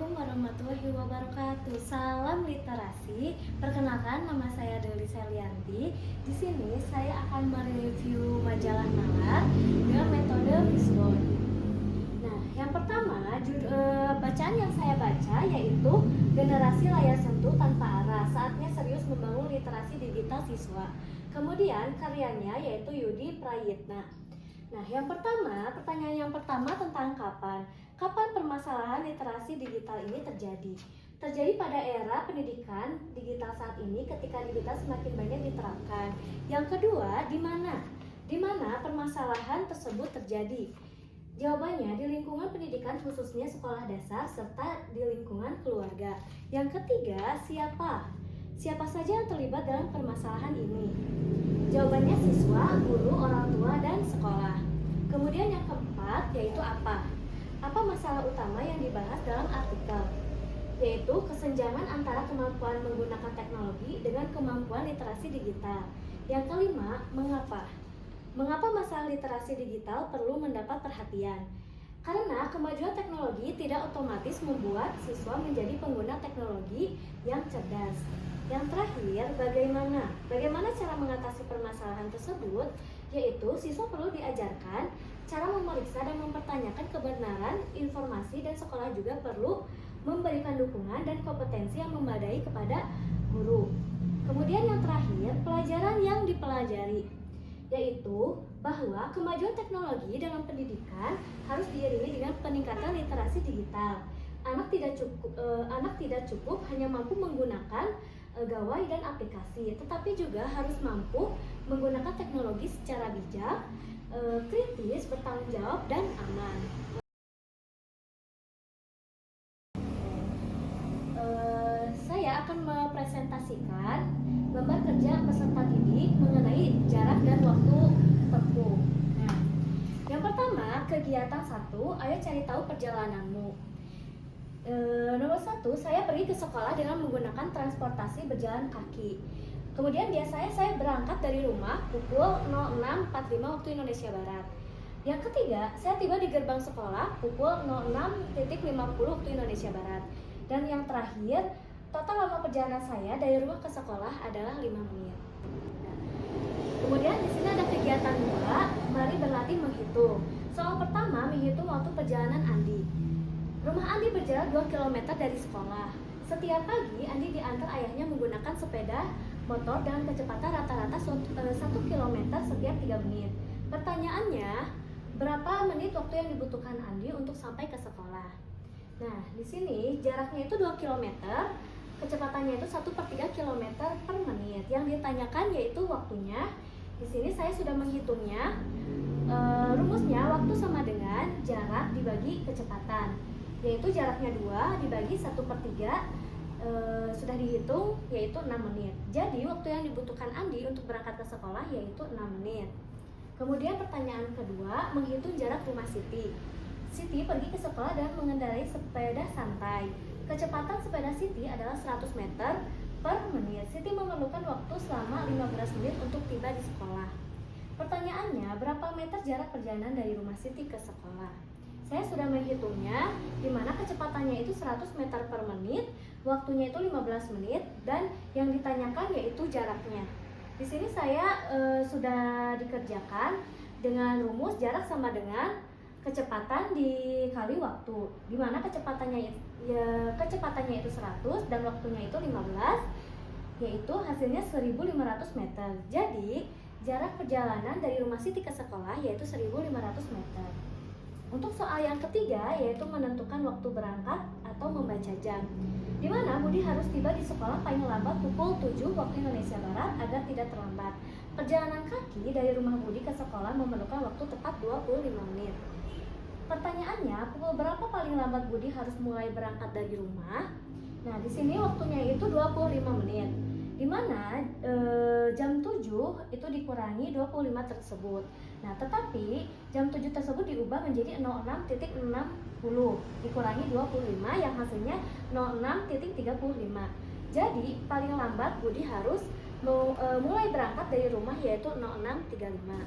Assalamualaikum warahmatullahi wabarakatuh. Salam literasi. Perkenalkan, nama saya Deli Selianti. Di sini saya akan mereview majalah Nalar dengan metode Fishbone. Nah, yang pertama, bacaan yang saya baca yaitu Generasi Layar Sentuh Tanpa Arah. Saatnya serius membangun literasi digital siswa. Kemudian karyanya yaitu Yudi Prayitna. Nah, pertanyaan yang pertama tentang kapan. Kapan permasalahan literasi digital ini terjadi? Terjadi pada era pendidikan digital saat ini ketika digital semakin banyak diterapkan. Yang kedua, di mana? Di mana permasalahan tersebut terjadi? Jawabannya di lingkungan pendidikan khususnya sekolah dasar serta di lingkungan keluarga. Yang ketiga, siapa? Siapa saja yang terlibat dalam permasalahan ini? Jawabannya siswa, guru, orang tua, dan sekolah. Kemudian yang keempat yaitu apa? Apa masalah utama yang dibahas dalam artikel? Yaitu kesenjangan antara kemampuan menggunakan teknologi dengan kemampuan literasi digital. Yang kelima, mengapa? Mengapa masalah literasi digital perlu mendapat perhatian? Karena kemajuan teknologi tidak otomatis membuat siswa menjadi pengguna teknologi yang cerdas. Yang terakhir, bagaimana? Bagaimana cara mengatasi permasalahan tersebut? Yaitu siswa perlu diajarkan cara memeriksa dan mempertanyakan kebenaran informasi, dan sekolah juga perlu memberikan dukungan dan kompetensi yang memadai kepada guru. Kemudian yang terakhir, pelajaran yang dipelajari, yaitu bahwa kemajuan teknologi dalam pendidikan harus diiringi dengan peningkatan literasi digital. Anak tidak cukup hanya mampu menggunakan gawai dan aplikasi, tetapi juga harus mampu menggunakan teknologi secara bijak, kritis, bertanggung jawab, dan aman. Saya akan mempresentasikan gambar kerja peserta didik mengenai jarak dan waktu tempuh. Nah, yang pertama, kegiatan 1, ayo cari tahu perjalananmu. Nomor 1, saya pergi ke sekolah dengan menggunakan transportasi berjalan kaki. Kemudian biasanya saya berangkat dari rumah pukul 06.45 waktu Indonesia Barat. Yang ketiga, saya tiba di gerbang sekolah pukul 06.50 waktu Indonesia Barat. Dan yang terakhir, total lama perjalanan saya dari rumah ke sekolah adalah 5 menit. Kemudian di sini ada kegiatan 2, mari berlatih menghitung. Soal pertama, menghitung waktu perjalanan Andi. Rumah Andi berjarak 2 km dari sekolah. Setiap pagi, Andi diantar ayahnya menggunakan sepeda motor dengan kecepatan rata-rata 1 km setiap 3 menit. Pertanyaannya, berapa menit waktu yang dibutuhkan Andi untuk sampai ke sekolah? Nah, di sini jaraknya itu 2 km, kecepatannya itu 1/3 km per menit. Yang ditanyakan yaitu waktunya. Di sini saya sudah menghitungnya. Rumusnya waktu sama dengan jarak dibagi kecepatan, yaitu jaraknya 2 dibagi 1/3, sudah dihitung yaitu 6 menit. Jadi waktu yang dibutuhkan Andi untuk berangkat ke sekolah yaitu 6 menit. Kemudian pertanyaan kedua, menghitung jarak rumah Siti. Siti pergi ke sekolah dan mengendarai sepeda santai. Kecepatan sepeda Siti adalah 100 meter per menit. Siti memerlukan waktu selama 15 menit untuk tiba di sekolah. Pertanyaannya, berapa meter jarak perjalanan dari rumah Siti ke sekolah? Saya sudah menghitungnya, di mana kecepatannya itu 100 meter per menit, waktunya itu 15 menit, dan yang ditanyakan yaitu jaraknya. Di sini saya sudah dikerjakan dengan rumus jarak sama dengan kecepatan dikali waktu, di mana kecepatannya itu 100 dan waktunya itu 15, yaitu hasilnya 1500 meter. Jadi jarak perjalanan dari rumah Siti ke sekolah yaitu 1500 meter. Untuk soal yang ketiga, yaitu menentukan waktu berangkat atau membaca jam, di mana Budi harus tiba di sekolah paling lambat pukul 7 waktu Indonesia Barat agar tidak terlambat. Perjalanan kaki dari rumah Budi ke sekolah memerlukan waktu tepat 25 menit. Pertanyaannya, pukul berapa paling lambat Budi harus mulai berangkat dari rumah? Nah, di sini waktunya itu 25 menit. Di mana jam 7 itu dikurangi 25 tersebut. Nah, tetapi jam 7 tersebut diubah menjadi 06.60 dikurangi 25 yang hasilnya 06.35. Jadi, paling lambat Budi harus mulai berangkat dari rumah yaitu 06.35.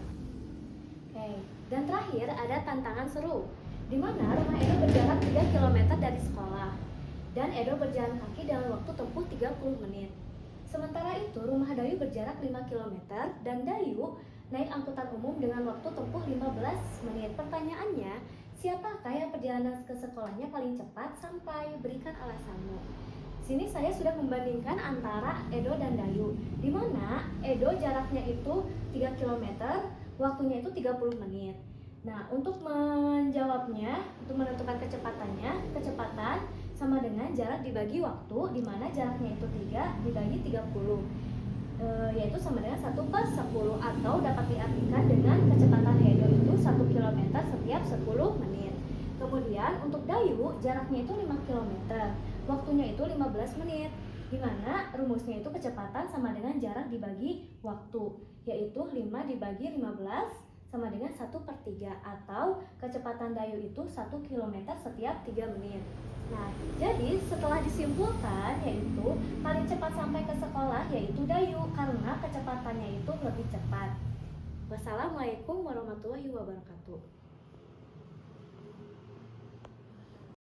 Oke, dan terakhir ada tantangan seru, di mana rumah itu berjarak 3 km dari sekolah. dan Edo berjalan kaki dalam waktu tempuh 30 menit. Sementara itu, rumah Dayu berjarak 5 km dan Dayu naik angkutan umum dengan waktu tempuh 15 menit. Pertanyaannya, siapakah yang perjalanan ke sekolahnya paling cepat sampai? Berikan alasanmu. Sini saya sudah membandingkan antara Edo dan Dayu, di mana Edo jaraknya itu 3 km, waktunya itu 30 menit. Nah, untuk menjawabnya, untuk menentukan kecepatan sama dengan jarak dibagi waktu, di mana jaraknya itu 3 dibagi 30, yaitu sama dengan 1/10, atau dapat diartikan dengan kecepatan Edo itu 1 km setiap 10 menit. Kemudian untuk Dayu jaraknya itu 5 km, waktunya itu 15 menit, di mana rumusnya itu kecepatan sama dengan jarak dibagi waktu, yaitu 5 dibagi 15 sama dengan 1/3, atau kecepatan Dayu itu 1 km setiap 3 menit. Nah, jadi setelah disimpulkan, yaitu paling cepat sampai ke sekolah yaitu Dayu karena kecepatannya itu lebih cepat. Wassalamualaikum warahmatullahi wabarakatuh.